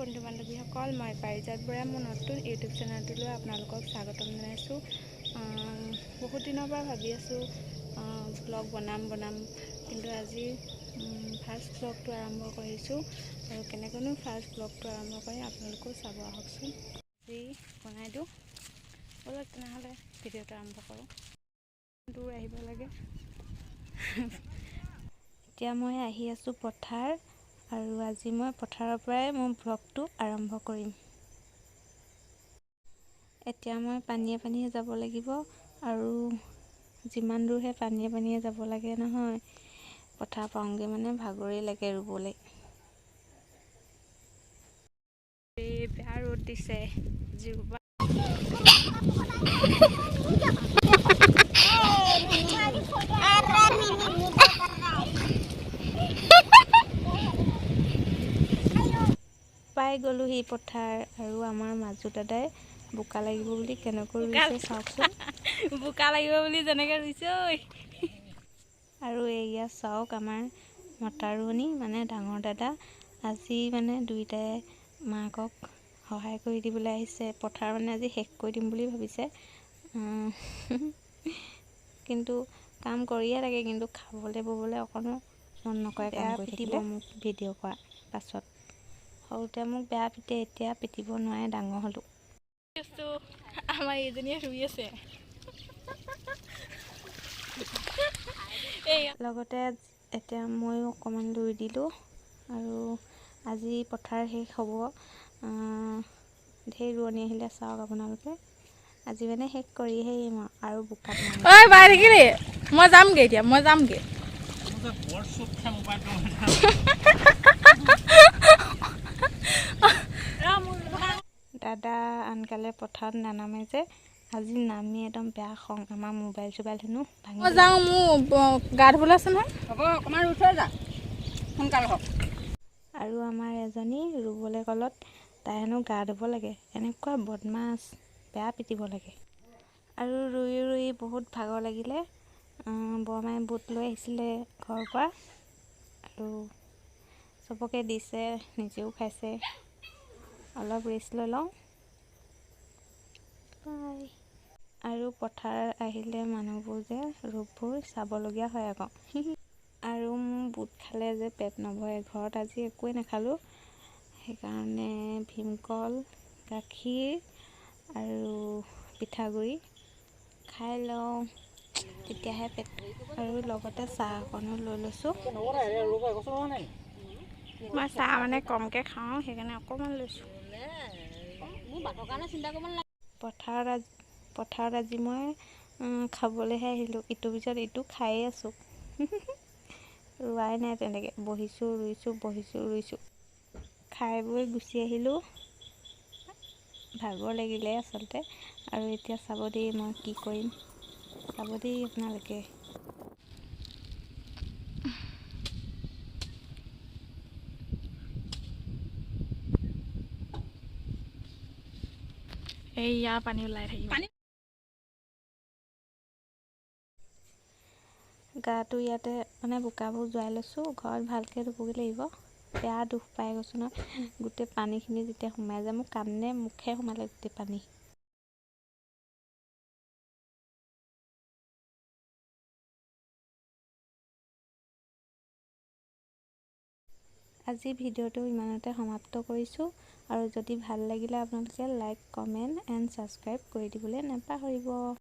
বন্ধু বান্ধৱীসকল, মই পাৰিজাত বৰা মোৰ নতুন ইউটিউব চেনেলটোলৈ আপোনালোকক স্বাগতম জনাইছোঁ। বহুত দিনৰ পৰা ভাবি আছোঁ ব্লগ বনাম, কিন্তু আজি ফাৰ্ষ্ট ব্লগটো আৰম্ভ কৰিছোঁ। আৰু কেনেকৈনো ফাৰ্ষ্ট ব্লগটো আৰম্ভ কৰি আপোনালোকেও চাব আহকচোন। আজি বনাই দিওঁ ব'লক, তেনেহ'লে ভিডিঅ'টো আৰম্ভ কৰোঁ। দূৰ আহিব লাগে। এতিয়া মই আহি আছোঁ পথাৰ, আৰু আজি মই পথাৰৰ পৰাই মোৰ ব্লগটো আৰম্ভ কৰিম। এতিয়া মই পানীয়ে যাব লাগিব, আৰু যিমান দূৰহে পানীয়ে যাব লাগে নহয়, পথাৰ পাওঁগৈ মানে ভাগৰেই লাগে ৰুবলৈ। বেয়া ৰ'দ দিছে জিৰবা। পাই গ'লোহি পথাৰ, আৰু আমাৰ মাজু দাদাই বোকা লাগিব বুলি কেনেকৈ ৰুইছে চাওকচোন। বোকা লাগিব বুলি যেনেকৈ ৰুইছে ঐ। আৰু এয়া চাওক, আমাৰ মতা ৰোৱনী মানে ডাঙৰ দাদা আজি মানে দুইটাই মাকক সহায় কৰি দিবলৈ আহিছে। পথাৰ মানে আজি শেষ কৰি দিম বুলি ভাবিছে, কিন্তু কাম কৰিয়ে থাকে, কিন্তু খাবলৈ ববলৈ অকণো মন নকৰে। কাম কৰি থাকিব মোক ভিডিঅ' কৰা পাছত। সৰুতে মোক বেয়া পিতে, এতিয়া পিটিব নোৱাৰে, ডাঙৰ হ'লোঁ। আমাৰ এইজনীয়ে ৰুই আছে। লগতে এতিয়া ময়ো অকণমান ৰুই দিলোঁ, আৰু আজি পথাৰ শেষ হ'ব। ঢেৰ ৰোৱনী আহিলে চাওক আপোনালোকে। আজি মানে শেষ কৰিহে আহিম আৰু বোকাত নামিম। ঐ বাই থাকিলি, মই যামগৈ এতিয়া, দাদা আনকালে পথাৰত নানামে যে, আজি নামি একদম বেয়া খং। আমাৰ মোবাইল চোবাইল হেনো ভাঙি যাওঁ। মোৰ গা ধুবলৈ আছে নহয়। হ'ব, অকণমান ৰুই থৈ যা, সোনকাল হওক। আৰু আমাৰ এজনী ৰুবলৈ কলত তাই হেনো গা ধুব লাগে। এনেকুৱা বদমাছ, বেয়া পিটিব লাগে। আৰু ৰুই বহুত ভাগৰ লাগিলে। বৰমাই বুট লৈ আহিছিলে ঘৰৰ পৰা, আৰু চবকে দিছে, নিজেও খাইছে। অলপ ৰেষ্ট লৈ লওঁ। আৰু পথাৰ আহিলে মানুহবোৰ যে ৰোগবোৰ চাবলগীয়া হয় আকৌ। আৰু মোৰ বুট খালে যে পেট নভৰে। ঘৰত আজি একোৱেই নাখালোঁ, সেইকাৰণে ভীমকল, গাখীৰ আৰু পিঠাগুড়ি খাই লওঁ, তেতিয়াহে পেট। আৰু লগতে চাহ অকণো লৈ লৈছোঁ। মই চাহ মানে কমকৈ খাওঁ, সেইকাৰণে অকণমান লৈছোঁ। পথাৰত আজি মই খাবলৈহে আহিলোঁ। ইটোৰ পিছত ইটো খায়েই আছোঁ। ৰোৱাই নাই তেনেকৈ, বহিছোঁ ৰুইছোঁ। খাই বৈ গুচি আহিলোঁ। ভাগৰ লাগিলে আচলতে। আৰু এতিয়া চাব দেই মই কি কৰিম, চাব দেই আপোনালোকে। এইয়া পানী ওলাই থাকিব। গাটো ইয়াতে মানে বোকাবোৰ যোৱাই লৈছোঁ। ঘৰত ভালকৈ ধুবগৈ লাগিব। বেয়া দুখ পাই গৈছোঁ নহয়, গোটেই পানীখিনি যেতিয়া সোমাই যায়, মোৰ কাণে মুখে সোমালে গোটেই পানী। আজি ভিডিঅ'টো ইমানতে সমাপ্ত কৰিছোঁ, আৰু যদি ভাল লাগিলে আপোনালোকে লাইক, কমেণ্ট এণ্ড ছাবস্ক্ৰাইব কৰি দিবলৈ নাপাহৰিব।